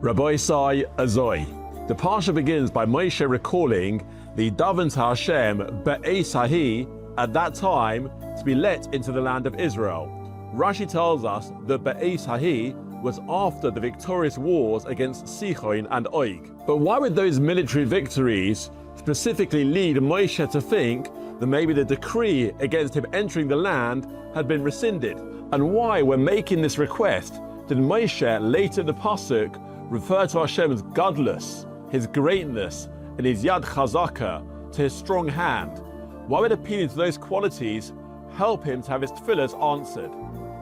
Rabbi Sai Azoi. The parsha begins by Moshe recalling the Daven to Hashem Be'ez Hahi at that time to be let into the land of Israel. Rashi tells us that Be'ez Hahi was after the victorious wars against Sichon and Og. But why would those military victories specifically lead Moshe to think that maybe the decree against him entering the land had been rescinded? And why, when making this request, did Moshe later in the pasuk refer to Hashem's Gadlus, his greatness, and his Yad Chazaka, to his strong hand? Why would appealing to those qualities help him to have his tefillahs answered?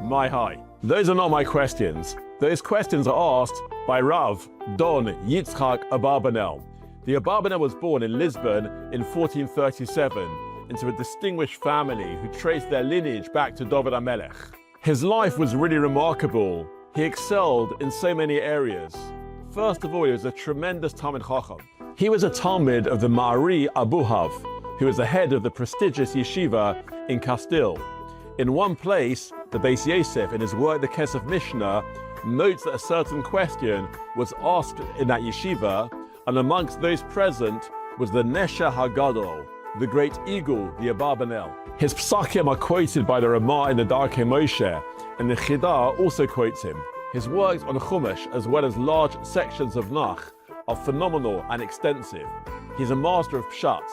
My high. Those are not my questions. Those questions are asked by Rav Don Yitzchak Abarbanel. The Abarbanel was born in Lisbon in 1437 into a distinguished family who traced their lineage back to David HaMelech. His life was really remarkable. He excelled in so many areas. First of all, he was a tremendous Talmid Chacham. He was a Talmid of the Ma'ari Abuhav, who was the head of the prestigious yeshiva in Castile. In one place, the Beis Yosef, in his work The Kesef Mishnah, notes that a certain question was asked in that yeshiva, and amongst those present was the Nesher HaGadol, the great eagle, the Abarbanel. His psakim are quoted by the Ramah in the Darkei Moshe, and the Chidah also quotes him. His works on Chumash, as well as large sections of Nach, are phenomenal and extensive. He's a master of Pshat.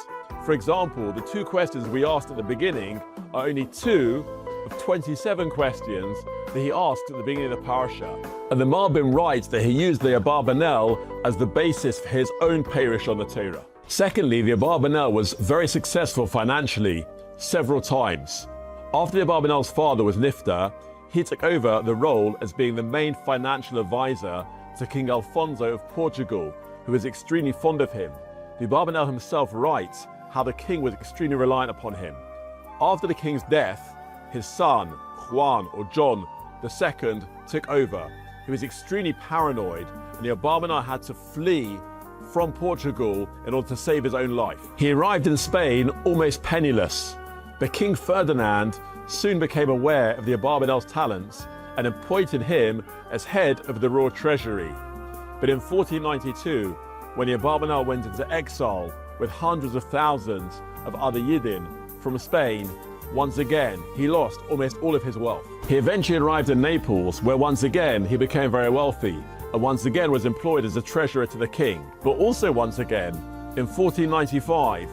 For example, the two questions we asked at the beginning are only two of 27 questions that he asked at the beginning of the parasha. And the Malbim writes that he used the Abarbanel as the basis for his own parish on the Torah. Secondly, the Abarbanel was very successful financially several times. After the Abarbanel's father was Nifta, he took over the role as being the main financial advisor to King Alfonso of Portugal, who was extremely fond of him. The Abarbanel himself writes how the king was extremely reliant upon him. After the king's death, his son, Juan or John II, took over. He was extremely paranoid, and the Abarbanel had to flee from Portugal in order to save his own life. He arrived in Spain almost penniless, but King Ferdinand soon became aware of the Abarbanel's talents and appointed him as head of the royal treasury. But in 1492, when the Abarbanel went into exile with hundreds of thousands of other Yidden from Spain, once again, he lost almost all of his wealth. He eventually arrived in Naples, where once again he became very wealthy, and once again was employed as a treasurer to the king. But also once again, in 1495,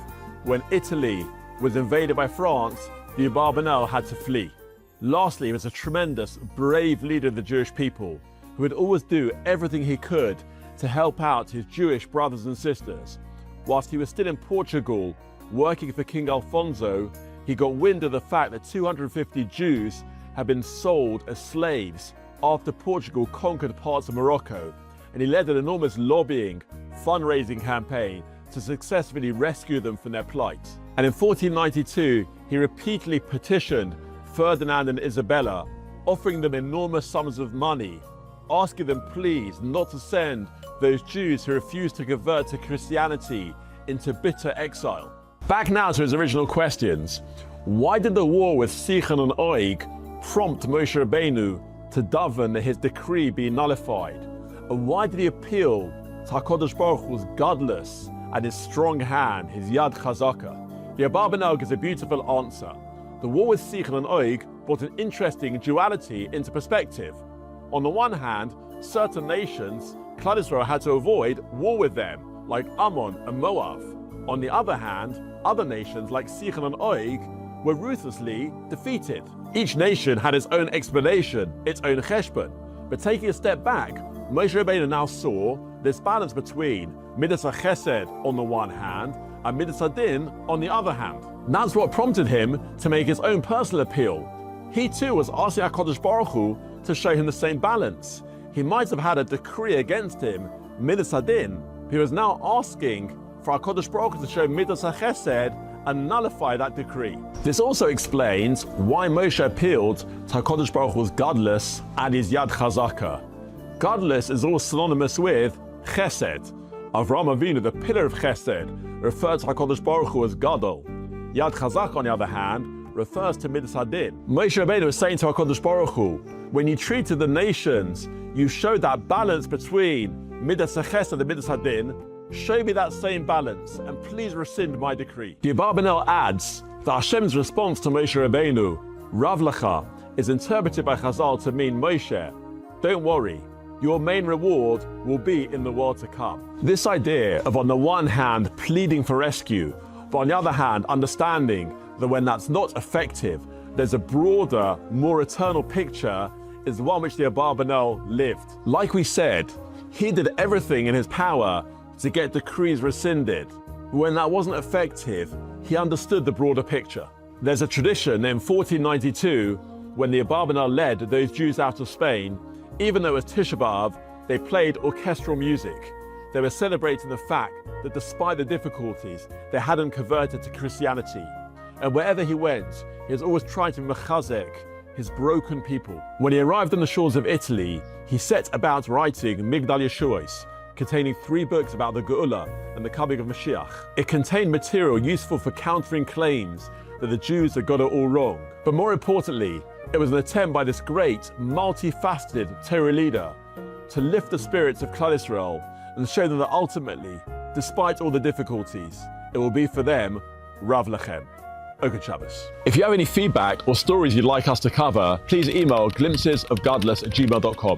when Italy was invaded by France, the Abarbanel had to flee. Lastly, he was a tremendous, brave leader of the Jewish people, who would always do everything he could to help out his Jewish brothers and sisters. Whilst he was still in Portugal, working for King Alfonso, he got wind of the fact that 250 Jews had been sold as slaves after Portugal conquered parts of Morocco, and he led an enormous lobbying, fundraising campaign to successfully rescue them from their plight. And in 1492, he repeatedly petitioned Ferdinand and Isabella, offering them enormous sums of money, asking them please not to send those Jews who refused to convert to Christianity into bitter exile. Back now to his original questions. Why did the war with Sichon and Og prompt Moshe Rabbeinu to daven that his decree be nullified? And why did he appeal to HaKadosh Baruch Hu's Gadlus and his strong hand, his Yad Chazaka? The Abarbanel gives a beautiful answer. The war with Sichon and Og brought an interesting duality into perspective. On the one hand, certain nations, Klal Yisrael had to avoid war with them, like Ammon and Moab. On the other hand, other nations like Sichon and Og were ruthlessly defeated. Each nation had its own explanation, its own cheshbon. But taking a step back, Moshe Rabbeinu now saw this balance between Midas HaChesed on the one hand and Midas HaDin on the other hand. That's what prompted him to make his own personal appeal. He too was asking HaKadosh Baruch Hu to show him the same balance. He might have had a decree against him, Midas HaDin, but he was now asking for HaKadosh Baruch Hu to show Midas HaChesed and nullify that decree. This also explains why Moshe appealed to HaKadosh Baruch Hu's Gadlus and his Yad Chazaka. Gadlus is all synonymous with Chesed. Avraham Avinu, the pillar of Chesed, referred to HaKadosh Baruch Hu as Gadol. Yad Chazaka, on the other hand, refers to Midas HaDin. Moshe Rabbeinu was saying to HaKadosh Baruch Hu, when you treated the nations, you showed that balance between Midas HaChesed and Midas Hadin, show me that same balance, and please rescind my decree. The Abarbanel adds that Hashem's response to Moshe Rabbeinu, Rav Lecha, is interpreted by Chazal to mean Moshe, don't worry, your main reward will be in the world to come. This idea of on the one hand pleading for rescue, but on the other hand understanding that when that's not effective, there's a broader, more eternal picture, is the one which the Abarbanel lived. Like we said, he did everything in his power to get decrees rescinded. When that wasn't effective, he understood the broader picture. There's a tradition in 1492 when the Abarbanel led those Jews out of Spain. Even though it was Tisha B'Av, they played orchestral music. They were celebrating the fact that despite the difficulties, they hadn't converted to Christianity. And wherever he went, he was always trying to mechazek his broken people. When he arrived on the shores of Italy, he set about writing Migdal Yeshuos, containing 3 books about the Geula and the coming of Mashiach. It contained material useful for countering claims that the Jews had got it all wrong. But more importantly, it was an attempt by this great, multifaceted Torah leader to lift the spirits of Klal Yisrael and show them that ultimately, despite all the difficulties, it will be for them Rav Lechem. Good Shabbos. If you have any feedback or stories you'd like us to cover, please email glimpsesofgadlus@gmail.com.